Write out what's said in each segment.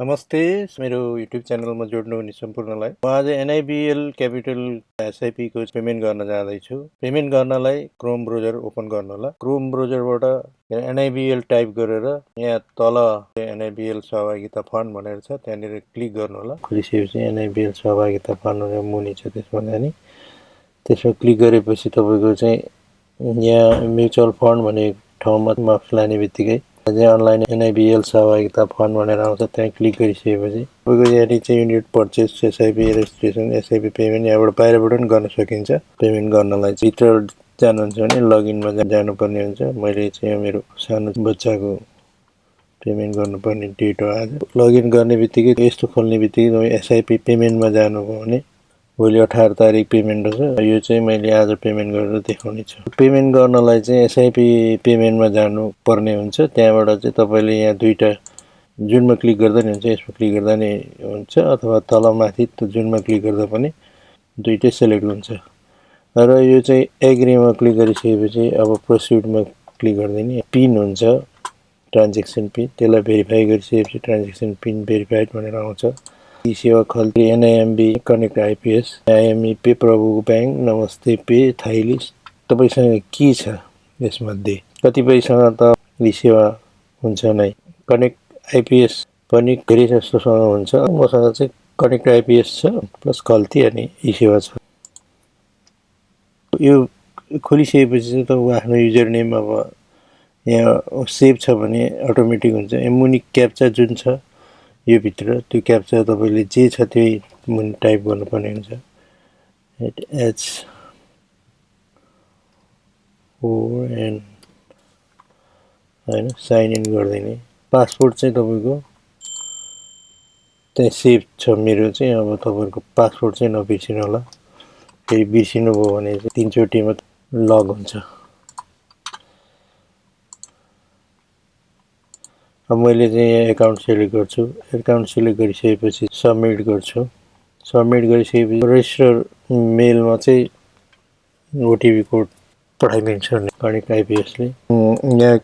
नमस्ते मेरो युट्युब च्यानलमा जोड्नुहुने सम्पूर्णलाई म आज NIBL क्यापिटल SIP को पेमेन्ट गर्न जाँदैछु। पेमेन्ट गर्नलाई क्रोम ब्राउजर ओपन गर्नु होला। क्रोम ब्राउजरबाट NIBL टाइप गरेर यहाँ तल NIBL सहभागिता फन्ड भनेर छ त्यहाँनिर क्लिक गर्नु होला। खोलिसकेपछि NIBL सहभागिता फन्ड भनेर मुनि छ त्यसमा जाने। त्यसमा क्लिक गरेपछि तपाईको चाहिँ यहाँ म्युचुअल फन्ड भन्ने ठाउँमा मार्क्स लाने बित्तिकै अनलाइन NIBL सहभागिता फन्ड भनेर आउँछ त्यहाँ क्लिक गरिसकेपछि तपाईको यहाँ चाहिँ unit purchase SIP registration SIP payment यहाँबाट बाहिरबाट पनि गर्न सकिन्छ। पेमेन्ट गर्नलाई भित्र जानुहुन्छ भने लगइनमा जानुपर्ने हुन्छ। मैले चाहिँ मेरो सानो बच्चाको पेमेन्ट गर्नुपर्ने डेट हो आज। लगइन गर्ने बित्तिकै यस्तो खोल्ने बित्तिकै SIP पेमेन्टमा जानुभयो भने भोलि 18 तारिक पेमेन्ट हुन्छ। यो चाहिँ मैले आज पेमेन्ट गरेर देखाउने छु। पेमेन्ट गर्नलाई चाहिँ SIP पेमेन्टमा जानु पर्ने हुन्छ। त्यहाँबाट चाहिँ तपाईले यहाँ दुईटा जुनमा क्लिक गर्दा नि हुन्छ, यसमा क्लिक गर्दा नि हुन्छ अथवा तल माथि जुनमा क्लिक गर्दा पनि दुईटै सिलेक्ट हुन्छ। र यो चाहिँ एग्रीमा क्लिक गरिसकेपछि अब प्रोसिडमा क्लिक गर्दिने पिन हुन्छ ट्रान्ज्याक्सन पिन, त्यसलाई भेरिफाई गरिसकेपछि ट्रान्ज्याक्सन पिन भेरिफाइड भनेर आउँछ। सेवा खल्ती NIMB connect IPS IME pay प्रभु ब्याङ्क नमस्ते पे थाइली तपाईसँग के छ यसमध्ये कतिपयसँग त यी सेवा हुन्छ नै। कनेक्ट IPS पनि धेरै जस्तोसँग हुन्छ। मसँग चाहिँ कनेक्ट IPS छ प्लस खल्ती अनि यी सेवा छ। यो खोलिसकेपछि चाहिँ तपाईको आफ्नो युजर नेम अब यहाँ सेभ छ भने अटोमेटिक हुन्छ। मुनि क्याप्चा जुन छ यो भित्र त्यो क्याप्चा तपाईले जे छ त्यही मुनि टाइप गर्नुपर्ने हुन्छ। HO4N हैन साइन इन गर्दिने। पासपोर्ट चाहिँ तपाईको त्यहाँ सेभ छ मेरो चाहिँ। अब तपाईहरुको पासपोर्ट चाहिँ नबिर्सिनु होला। फेरि बिर्सिनु भयो भने चाहिँ तीनचोटीमा लग हुन्छ। अब मैले चाहिँ यहाँ एकाउन्ट सिलेक्ट गर्छु। एकाउन्ट सिलेक्ट गरिसकेपछि सबमिट गर्छु। सबमिट गरिसकेपछि रजिस्टर मेलमा चाहिँ ओटिपी कोड पठाइदिन्छ कनेक्ट IPS ले। यहाँ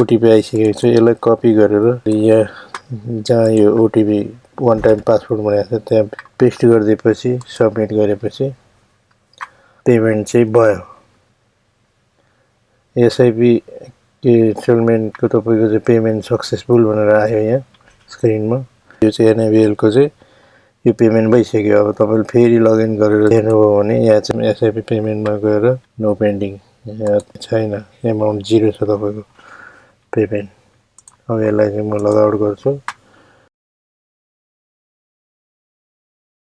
ओटिपी आइसकेको छ। यसलाई कपी गरेर यहाँ जहाँ यो ओटिपी वान टाइम पासवर्ड भनेको छ त्यहाँ पेस्ट गरिदिएपछि सबमिट गरेपछि पेमेन्ट चाहिँ भयो। SIP इन्स्टलमेन्टको तपाईको चाहिँ पेमेन्ट सक्सेसफुल भनेर आयो यहाँ स्क्रिनमा। यो चाहिँ NIBL को चाहिँ यो पेमेन्ट भइसक्यो। अब तपाईले फेरि लगइन गरेर हेर्नुभयो भने यहाँ चाहिँ SIP पेमेन्टमा गएर नो पेन्डिङ यहाँ छैन, एमाउन्ट 0 छ तपाईको पेमेन्ट। अब यसलाई चाहिँ म लग आउट गर्छु।